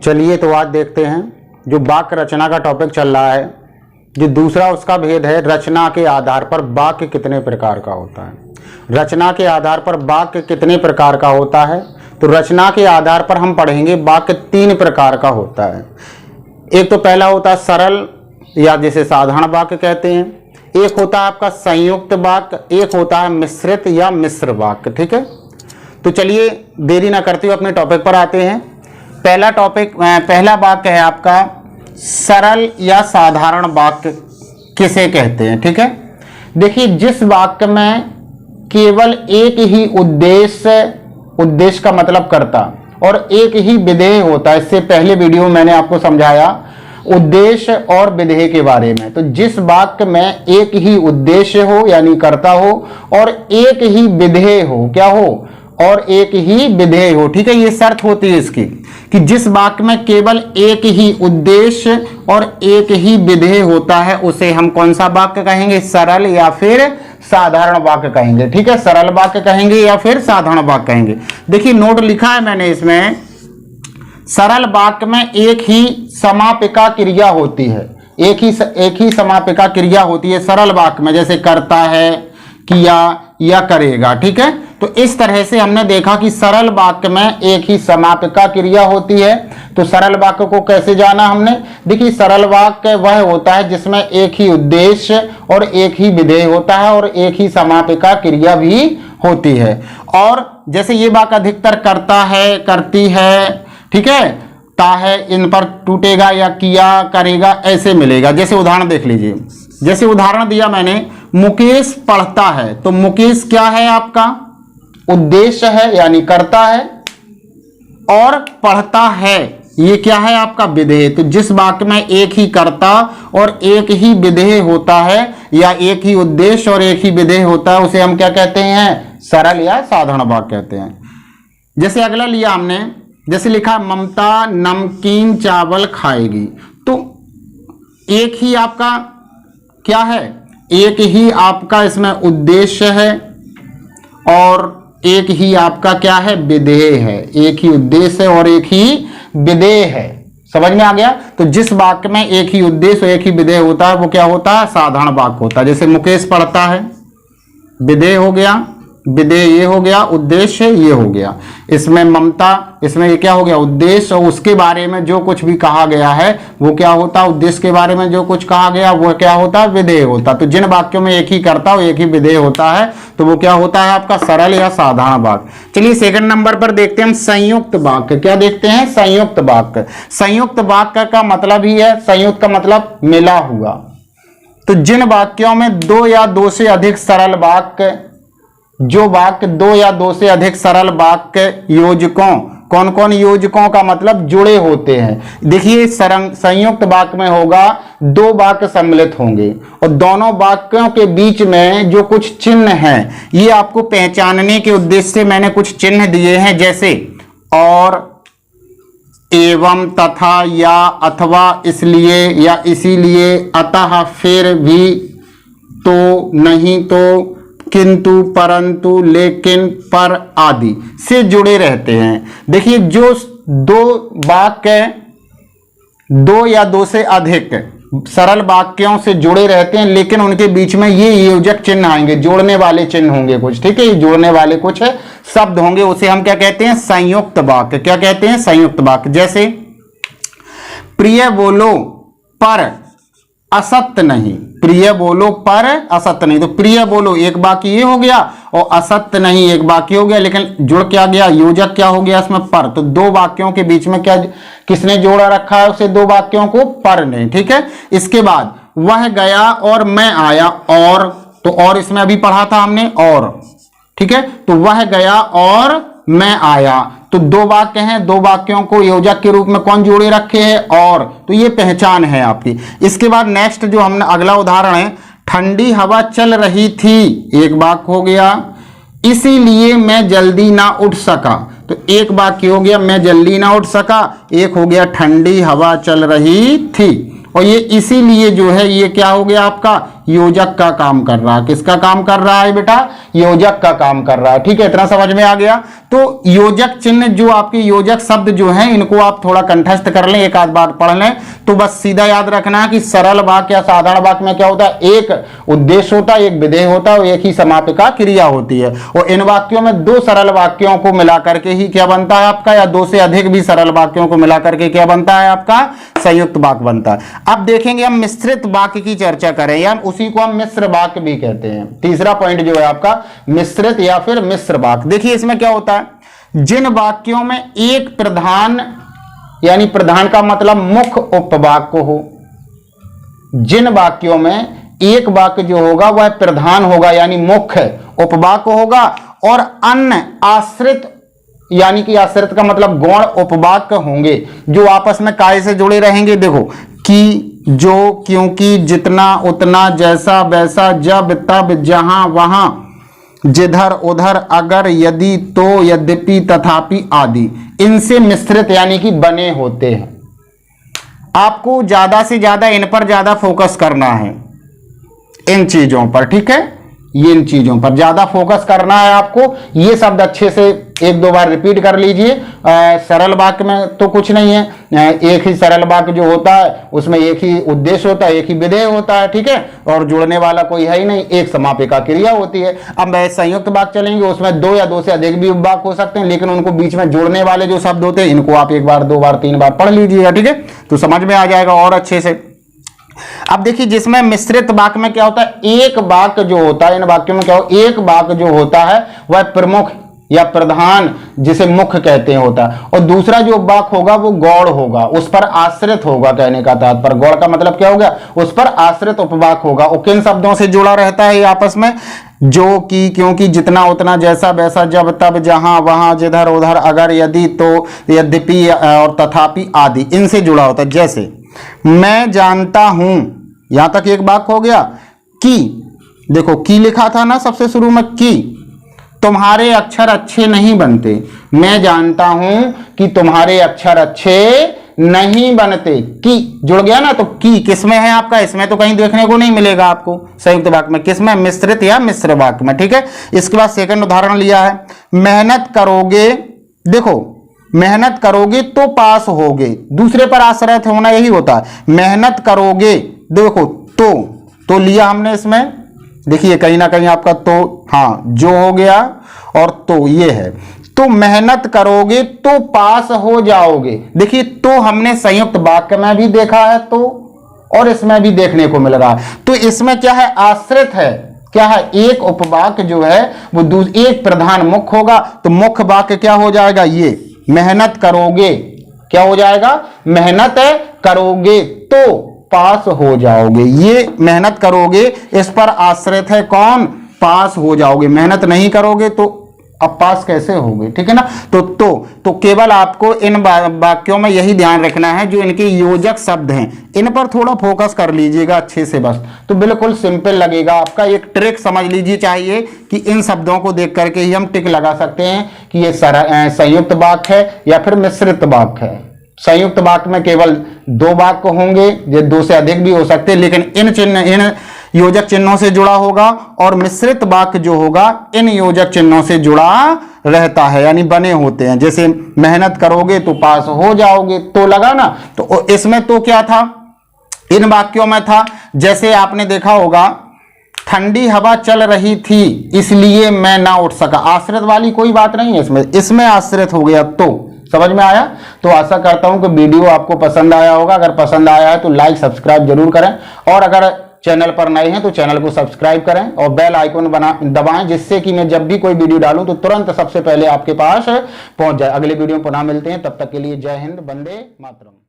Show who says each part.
Speaker 1: चलिए तो आज देखते हैं जो वाक्य रचना का टॉपिक चल रहा है, जो दूसरा उसका भेद है रचना के आधार पर वाक्य कितने प्रकार का होता है। रचना के आधार पर वाक्य कितने प्रकार का होता है, तो रचना के आधार पर हम पढ़ेंगे वाक्य 3 प्रकार का होता है। एक तो पहला होता है सरल या जिसे साधारण वाक्य कहते हैं, एक होता है आपका संयुक्त वाक्य, एक होता है मिश्रित या मिश्र वाक्य। ठीक है, तो चलिए देरी ना करते हुए अपने टॉपिक पर आते हैं। पहला वाक्य है आपका सरल या साधारण वाक्य किसे कहते हैं। ठीक है, देखिए जिस वाक्य में केवल एक ही उद्देश्य का मतलब कर्ता और एक ही विधेय होता है। इससे पहले वीडियो में मैंने आपको समझाया उद्देश्य और विधेय के बारे में। तो जिस वाक्य में एक ही उद्देश्य हो यानी कर्ता हो और एक ही विधेय हो, क्या हो, और एक ही विधेय हो। ठीक है, ये शर्त होती है इसकी कि जिस वाक्य में केवल एक ही उद्देश्य और एक ही विधेय होता है उसे हम कौन सा वाक्य कहेंगे, सरल या फिर साधारण वाक्य कहेंगे। ठीक है, सरल वाक्य कहेंगे या फिर साधारण वाक्य कहेंगे। देखिए नोट लिखा है मैंने इसमें, सरल वाक्य में एक ही समापिका क्रिया होती है, एक ही समापिका क्रिया होती है सरल वाक्य में, जैसे करता है, किया या करेगा। ठीक है, तो इस तरह से हमने देखा कि सरल वाक्य में एक ही समापिका क्रिया होती है। तो सरल वाक्य को कैसे जाना हमने, देखिए सरल वाक्य वह होता है जिसमें एक ही उद्देश्य और एक ही विधेय होता है और एक ही समापिका क्रिया भी होती है। और जैसे ये वाक्य अधिकतर करता है, करती है, ठीक है, ता है, इन पर टूटेगा या किया करेगा ऐसे मिलेगा। जैसे उदाहरण देख लीजिए, जैसे उदाहरण दिया मैंने, मुकेश पढ़ता है, तो मुकेश क्या है आपका उद्देश्य है यानी करता है, और पढ़ता है ये क्या है आपका विधेय। तो जिस वाक्य में एक ही कर्ता और एक ही विधेय होता है या एक ही उद्देश्य और एक ही विधेय होता है उसे हम क्या कहते हैं, सरल या साधारण वाक्य कहते हैं। जैसे अगला लिया हमने, जैसे लिखा ममता नमकीन चावल खाएगी, तो एक ही आपका क्या है, एक ही आपका इसमें उद्देश्य है और एक ही आपका क्या है, विधेय है। एक ही उद्देश्य है और एक ही विधेय है। समझ में आ गया। तो जिस वाक्य में एक ही उद्देश्य और एक ही विधेय होता है वो क्या होता है, साधारण वाक्य होता है। जैसे मुकेश पढ़ता है, विधेय हो गया, विधेय ये हो गया, उद्देश्य ये हो गया। इसमें ममता, इसमें ये क्या हो गया, उद्देश्य, और उसके बारे में जो कुछ भी कहा गया है वो क्या होता है, उद्देश्य के बारे में जो कुछ कहा गया वो क्या होता है, विधेय होता। तो जिन वाक्यों में एक ही कर्ता और एक ही विधेय होता है तो वो क्या होता है आपका सरल या साधारण वाक्य। चलिए सेकंड नंबर पर देखते हैं हम संयुक्त वाक्य। क्या देखते हैं, संयुक्त वाक्य। संयुक्त वाक्य का मतलब ही है, संयुक्त का मतलब मिला हुआ। तो जिन वाक्यों में 2 या 2 से अधिक सरल वाक्य, जो वाक्य 2 या 2 से अधिक सरल वाक्य योजकों, कौन कौन योजकों का मतलब जुड़े होते हैं। देखिए संयुक्त वाक्य में होगा 2 वाक्य सम्मिलित होंगे और दोनों वाक्यों के बीच में जो कुछ चिन्ह हैं ये आपको पहचानने के उद्देश्य से मैंने कुछ चिन्ह दिए हैं, जैसे और, एवं, तथा, या, अथवा, इसलिए या इसीलिए, अतः, फिर भी, तो, नहीं तो, किंतु, परंतु, लेकिन, पर आदि से जुड़े रहते हैं। देखिए जो 2 वाक्य 2 या 2 से अधिक सरल वाक्यों से जुड़े रहते हैं लेकिन उनके बीच में ये योजक चिन्ह आएंगे, जोड़ने वाले चिन्ह होंगे कुछ। ठीक है, ये जोड़ने वाले कुछ शब्द होंगे, उसे हम क्या कहते हैं, संयुक्त वाक्य। क्या कहते हैं, संयुक्त वाक्य। जैसे प्रिय बोलो पर असत्य नहीं, प्रिय बोलो पर असत्य नहीं। तो प्रिय बोलो एक वाक्य ये हो गया और असत्य नहीं एक वाक्य हो गया, लेकिन जुड़ क्या गया, योजक क्या हो गया इसमें, पर। तो 2 वाक्यों के बीच में क्या किसने जोड़ा रखा है उसे, 2 वाक्यों को, पर ने। ठीक है, इसके बाद वह गया और मैं आया, और, तो और इसमें अभी पढ़ा था हमने और। ठीक है, तो वह गया और मैं आया, तो 2 वाक्य हैं, 2 वाक्यों को योजक के रूप में कौन जोड़े रखे हैं, और। तो ये पहचान है आपकी। इसके बाद नेक्स्ट जो हमने अगला उदाहरण है, ठंडी हवा चल रही थी, एक वाक्य हो गया, इसीलिए मैं जल्दी ना उठ सका। तो एक वाक्य हो गया मैं जल्दी ना उठ सका, एक हो गया ठंडी हवा चल रही थी, और ये इसीलिए जो है ये क्या हो गया आपका, योजक का काम कर रहा है। किसका काम कर रहा है बेटा? योजक का काम कर रहा है। ठीक है, इतना समझ में आ गया। तो योजक चिन्ह जो आपके योजक शब्द जो हैं इनको आप थोड़ा कंठस्थ कर लें, एक आध बार पढ़ लें तो बस सीधा याद रखना है कि सरल वाक्य या साधारण वाक्य में क्या होता है, एक उद्देश्य होता है, एक विधेय होता है और एक ही समापिका क्रिया होती है। और इन वाक्यों में दो सरल वाक्यों को मिलाकर के ही क्या बनता है आपका, या दो से अधिक भी सरल वाक्यों को मिलाकर के क्या बनता है आपका, संयुक्त वाक्य बनता है। अब देखेंगे हम मिश्रित वाक्य की चर्चा करें, या उसी को हम मिश्र वाक्य भी कहते हैं। तीसरा पॉइंट जो है आपका मिश्रित या फिर मिश्र वाक्य। देखिए इसमें क्या होता है, जिन वाक्यों में एक प्रधान, यानी प्रधान का मतलब मुख्य उपवाक्य हो, जिन वाक्यों में एक वाक्य जो होगा वह प्रधान होगा यानी मुख्य उपवाक्य होगा, और अन्य आश्रित, यानी कि आश्रित का मतलब गौण उपवाक्य होंगे जो आपस में काय से जुड़े रहेंगे। देखो, कि, जो, क्योंकि, जितना, उतना, जैसा, वैसा, जब, तब, जहां, वहां, जिधर, उधर, अगर, यदि, तो, यद्यपि, तथापि आदि, इनसे मिश्रित यानी कि बने होते हैं। आपको ज्यादा से ज्यादा इन पर ज्यादा फोकस करना है, इन चीजों पर। ठीक है, ये इन चीजों पर ज्यादा फोकस करना है आपको। ये शब्द अच्छे से एक दो बार रिपीट कर लीजिए। सरल वाक्य में तो कुछ नहीं है, एक ही सरल वाक्य जो होता है उसमें एक ही उद्देश्य होता है, एक ही विधेय होता है। ठीक है, और जुड़ने वाला कोई है ही नहीं, एक समापिका क्रिया होती है। अब संयुक्त वाक्य चलेंगे, उसमें दो या दो से अधिक भी वाक्य हो सकते हैं, लेकिन उनको बीच में जोड़ने वाले जो शब्द होते हैं इनको आप एक बार, दो बार, तीन बार पढ़ लीजिएगा। ठीक है, तो समझ में आ जाएगा और अच्छे से। अब देखिए जिसमें मिश्रित वाक्य में क्या होता है, एक वाक्य जो होता है, इन वाक्यों में क्या हो, एक वाक्य जो होता है वह प्रमुख या प्रधान, जिसे मुख्य कहते हैं, होता है, और दूसरा जो वाक्य होगा वो गौण होगा, उस पर आश्रित होगा। कहने का तात्पर्य, गौण का मतलब क्या हो गया, उस पर आश्रित उपवाक्य होगा। और किन शब्दों से जुड़ा रहता है आपस में, जो, कि, क्योंकि, जितना, उतना, जैसा, वैसा, जब, तब, जहां, वहां, जिधर, उधर, अगर, यदि, तो, यद्यपि और तथापि आदि, इनसे जुड़ा होता है। जैसे मैं जानता हूं, यहां तक एक वाक्य हो गया। कि, देखो की लिखा था ना सबसे शुरू में, कि तुम्हारे अक्षर अच्छे नहीं बनते। मैं जानता हूं कि तुम्हारे अक्षर अच्छे नहीं बनते। की जुड़ गया ना, तो की किसमें है आपका, इसमें तो कहीं देखने को नहीं मिलेगा आपको संयुक्त वाक्य में, किसमें, मिश्रित या मिश्र वाक्य में। ठीक है, इसके बाद सेकंड उदाहरण लिया है, मेहनत करोगे। देखो, मेहनत करोगे तो पास होगे, दूसरे पर आश्रित होना यही होता है। मेहनत करोगे, देखो तो लिया हमने इसमें, देखिए कहीं ना कहीं आपका तो, हाँ, जो हो गया और तो ये है। तो मेहनत करोगे तो पास हो जाओगे। देखिए तो हमने संयुक्त वाक्य में भी देखा है तो, और इसमें भी देखने को मिल रहा है। तो इसमें क्या है, आश्रित है, क्या है, एक उपवाक्य जो है वो एक प्रधान मुख्य होगा, तो मुख्य वाक्य क्या हो जाएगा, ये मेहनत करोगे, क्या हो जाएगा, मेहनत करोगे तो पास हो जाओगे। ये मेहनत करोगे इस पर आश्रित है कौन, पास हो जाओगे। मेहनत नहीं करोगे तो अब पास कैसे होगे। ठीक है ना, तो केवल आपको इन वाक्यों में यही ध्यान रखना है, जो इनके योजक शब्द हैं इन पर थोड़ा फोकस कर लीजिएगा अच्छे से, बस तो बिल्कुल सिंपल लगेगा आपका। एक ट्रिक समझ लीजिए चाहिए कि इन शब्दों को देख करके ही हम टिक लगा सकते हैं कि ये संयुक्त वाक्य है या फिर मिश्रित वाक्य है। संयुक्त वाक्य में केवल दो वाक्य होंगे, ये दो से अधिक भी हो सकते हैं, लेकिन इन योजक चिन्हों से जुड़ा होगा, और मिश्रित वाक्य जो होगा इन योजक चिन्हों से जुड़ा रहता है, यानी बने होते हैं। जैसे मेहनत करोगे तो पास हो जाओगे, तो लगा ना, तो इसमें तो क्या था, इन वाक्यों में था, जैसे आपने देखा होगा, ठंडी हवा चल रही थी इसलिए मैं ना उठ सका। आश्रित वाली कोई बात नहीं है इसमें आश्रित हो गया। तो समझ में आया। तो आशा करता हूं कि वीडियो आपको पसंद आया होगा। अगर पसंद आया है तो लाइक सब्सक्राइब जरूर करें, और अगर चैनल पर नए हैं तो चैनल को सब्सक्राइब करें और बेल आइकन दबाएं, जिससे कि मैं जब भी कोई वीडियो डालूं तो तुरंत सबसे पहले आपके पास पहुंच जाए। अगले वीडियो में पुनः मिलते हैं, तब तक के लिए जय हिंद, वंदे मातरम।